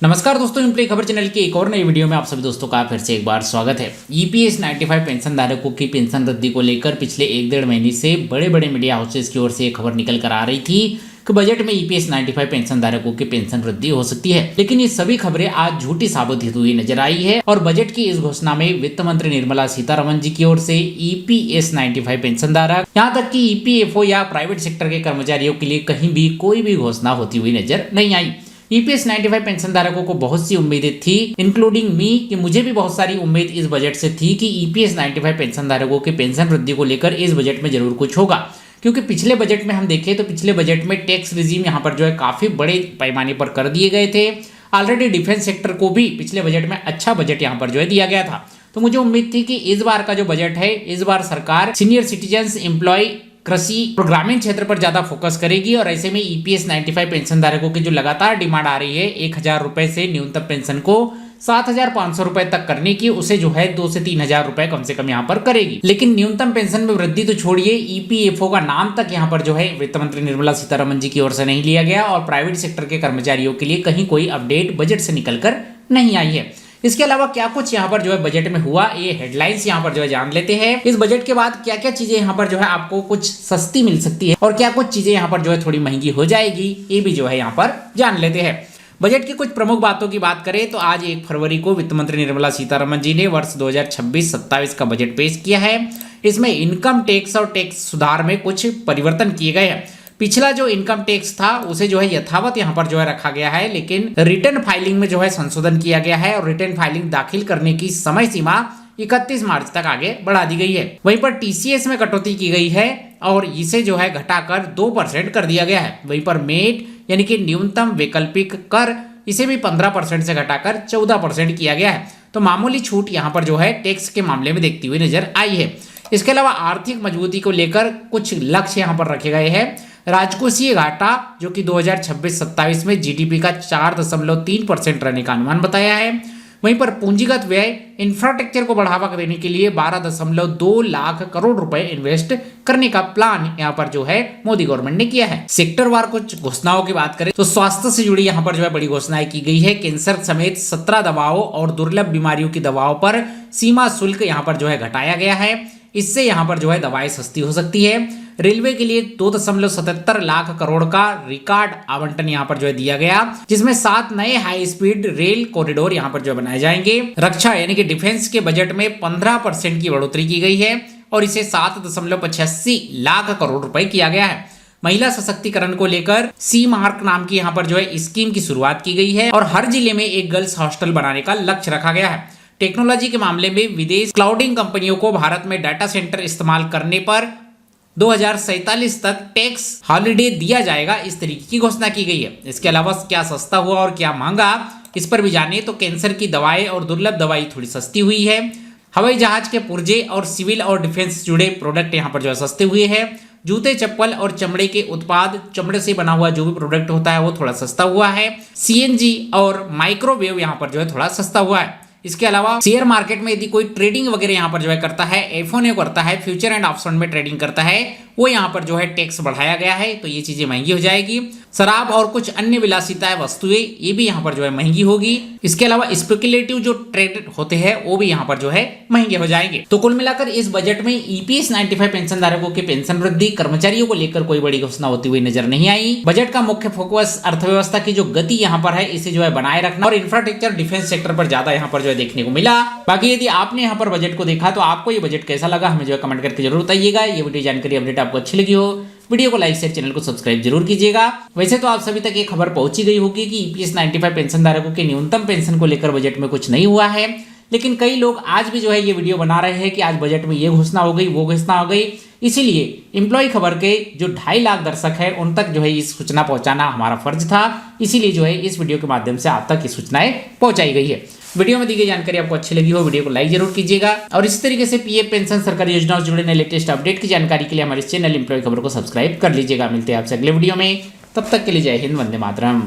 नमस्कार दोस्तों, इम्प्ली खबर चैनल की एक और नई वीडियो में आप सभी दोस्तों का फिर से एक बार स्वागत है। ईपीएस 95 पेंशन धारकों की पेंशन रद्दी को लेकर पिछले 1-1.5 महीने से बड़े बड़े मीडिया हाउसेस की ओर से खबर निकल कर आ रही थी कि बजट में ईपीएस 95 पेंशन धारकों की पेंशन रद्दी हो सकती है, लेकिन ये सभी खबरें आज झूठी साबित हुई नजर आई है। और बजट की इस घोषणा में वित्त मंत्री निर्मला सीतारमण जी की ओर से ईपीएस 95 पेंशन धारक, यहाँ तक कि ईपीएफओ या प्राइवेट सेक्टर के कर्मचारियों के लिए कहीं भी कोई भी घोषणा होती हुई नजर नहीं आई। ईपीएस 95 पेंशन धारकों को बहुत सी उम्मीदें थी, इंक्लूडिंग मी, कि मुझे भी बहुत सारी उम्मीद इस बजट से थी कि ईपीएस 95 पेंशन धारकों की पेंशन वृद्धि को लेकर इस बजट में जरूर कुछ होगा। क्योंकि पिछले बजट में हम देखें तो पिछले बजट में टैक्स रिजीम यहाँ पर जो है काफी बड़े पैमाने पर कर दिए गए थे। ऑलरेडी डिफेंस सेक्टर को भी पिछले बजट में अच्छा बजट यहाँ पर जो है दिया गया था। तो मुझे उम्मीद थी कि इस बार का जो बजट है, इस बार सरकार सीनियर सिटीजन, एम्प्लॉय, कृषि और ग्रामीण क्षेत्र पर ज्यादा फोकस करेगी। और ऐसे में ईपीएस 95 पेंशन धारकों की जो लगातार डिमांड आ रही है 1000 रुपए से न्यूनतम पेंशन को 7500 रुपए तक करने की, उसे जो है 2 से 3000 रुपए कम से कम यहाँ पर करेगी। लेकिन न्यूनतम पेंशन में वृद्धि तो छोड़िए, ईपीएफओ का नाम तक यहाँ पर जो है वित्त मंत्री निर्मला सीतारमण जी की ओर से नहीं लिया गया और प्राइवेट सेक्टर के कर्मचारियों के लिए कहीं कोई अपडेट बजट से निकलकर नहीं आई है। इसके अलावा क्या कुछ यहाँ पर जो है बजट में हुआ, ये हेडलाइंस यहाँ पर जो है जान लेते हैं। इस बजट के बाद क्या क्या चीजें यहाँ पर जो है आपको कुछ सस्ती मिल सकती है और क्या कुछ चीजें यहाँ पर जो है थोड़ी महंगी हो जाएगी, ये भी जो है यहाँ पर जान लेते हैं। बजट की कुछ प्रमुख बातों की बात करें तो आज 1 फरवरी को वित्त मंत्री निर्मला सीतारमण जी ने वर्ष 2026-27 का बजट पेश किया है। इसमें इनकम टैक्स और टैक्स सुधार में कुछ परिवर्तन किए गए हैं। पिछला जो इनकम टैक्स था उसे जो है यथावत यहाँ पर जो है रखा गया है, लेकिन रिटर्न फाइलिंग में जो है संशोधन किया गया है और रिटर्न फाइलिंग दाखिल करने की समय सीमा 31 मार्च तक आगे बढ़ा दी गई है। वहीं पर टीसीएस में कटौती की गई है और इसे जो है घटाकर 2% कर दिया गया है। वहीं पर मेट यानी कि न्यूनतम वैकल्पिक कर, इसे भी 15% से घटाकर 14% किया गया है। तो मामूली छूट यहाँ पर जो है टैक्स के मामले में देखती हुई नजर आई है। इसके अलावा आर्थिक मजबूती को लेकर कुछ लक्ष्य यहाँ पर रखे गए हैं। राजकोषीय घाटा जो कि 2026-27 में जीडीपी का 4.3% रहने का अनुमान बताया है। वहीं पर पूंजीगत व्यय इंफ्रास्ट्रक्चर को बढ़ावा देने के लिए 12.2 लाख करोड़ रुपए इन्वेस्ट करने का प्लान यहाँ पर जो है मोदी गवर्नमेंट ने किया है। सेक्टरवार कुछ घोषणाओं की बात करें तो स्वास्थ्य से जुड़ी यहाँ पर जो है बड़ी घोषणाएं की गई है। कैंसर समेत 17 दवाओं और दुर्लभ बीमारियों की दवाओं पर सीमा शुल्क यहाँ पर जो है घटाया गया है। इससे यहाँ पर जो है दवाएं सस्ती हो सकती है। रेलवे के लिए 2.77 लाख करोड़ का रिकॉर्ड आवंटन यहाँ पर जो है दिया गया, जिसमें 7 नए हाई स्पीड रेल कॉरिडोर यहाँ पर जो बनाए जाएंगे। रक्षा यानी कि डिफेंस के बजट में 15% की बढ़ोतरी की गई है और इसे 7.85 लाख करोड़ रुपए किया गया है। महिला सशक्तिकरण को लेकर सी मार्क नाम की यहाँ पर जो है स्कीम की शुरुआत की गई है और हर जिले में एक गर्ल्स हॉस्टल बनाने का लक्ष्य रखा गया है। टेक्नोलॉजी के मामले में विदेश क्लाउडिंग कंपनियों को भारत में डाटा सेंटर इस्तेमाल करने पर 2047 तक टैक्स हॉलिडे दिया जाएगा, इस तरीके की घोषणा की गई है। इसके अलावा क्या सस्ता हुआ और क्या महंगा, इस पर भी जाने तो कैंसर की दवाएं और दुर्लभ दवाई थोड़ी सस्ती हुई है। हवाई जहाज के पुर्जे और सिविल और डिफेंस से जुड़े प्रोडक्ट यहाँ पर जो है सस्ते हुए हैं। जूते, चप्पल और चमड़े के उत्पाद, चमड़े से बना हुआ जो भी प्रोडक्ट होता है वो थोड़ा सस्ता हुआ है। सीएनजी और माइक्रोवेव यहाँ पर जो है थोड़ा सस्ता हुआ है। इसके अलावा शेयर मार्केट में यदि कोई ट्रेडिंग वगैरह यहाँ पर जो है करता है, F1 करता है, फ्यूचर एंड ऑप्शन में ट्रेडिंग करता है, वो यहाँ पर जो है टैक्स बढ़ाया गया है, तो ये चीजें महंगी हो जाएगी। शराब और कुछ अन्य विलासिता वस्तुएं ये भी यहाँ पर जो है महंगी होगी। इसके अलावा स्पेकुलेटिव जो ट्रेड होते हैं वो भी यहाँ पर जो है महंगे हो जाएंगे। तो कुल मिलाकर इस बजट में ईपीएस 95 पेंशन धारकों की पेंशन वृद्धि, कर्मचारियों को लेकर कोई बड़ी घोषणा होती हुई नजर नहीं आई। बजट का मुख्य फोकस अर्थव्यवस्था की जो गति यहाँ पर है इसे जो है बनाए रखना और इंफ्रास्ट्रक्चर, डिफेंस सेक्टर पर ज्यादा यहाँ पर जो है देखने को मिला। बाकी यदि आपने यहाँ पर बजट को देखा तो आपको ये बजट कैसा लगा हमें जो है कमेंट करके जरूर बताइएगा। ये वीडियो जानकारी अपडेट आपको अच्छी लगी हो, वीडियो को लाइक शेयर, चैनल को सब्सक्राइब जरूर कीजिएगा। वैसे तो आप सभी तक ये खबर पहुंची गई होगी कि ईपीएस 95 पेंशन धारकों के न्यूनतम पेंशन को लेकर बजट में कुछ नहीं हुआ है, लेकिन कई लोग आज भी जो है ये वीडियो बना रहे हैं कि आज बजट में ये घोषणा हो गई, वो घोषणा हो गई। इसीलिए एम्प्लॉय खबर के जो 2.5 लाख दर्शक है उन तक जो है इस सूचना पहुंचाना हमारा फर्ज था, इसीलिए जो है इस वीडियो के माध्यम से आप तक ये सूचनाएं पहुंचाई गई है। वीडियो में दी गई जानकारी आपको अच्छी लगी हो, वीडियो को लाइक जरूर कीजिएगा और इस तरीके से पीएफ पेंशन, सरकारी योजनाओं से जुड़े नए लेटेस्ट अपडेट की जानकारी के लिए हमारे चैनल एम्प्लॉय खबर को सब्सक्राइब कर लीजिएगा। मिलते हैं आपसे अगले वीडियो में, तब तक के लिए जय हिंद, वंदे मातरम।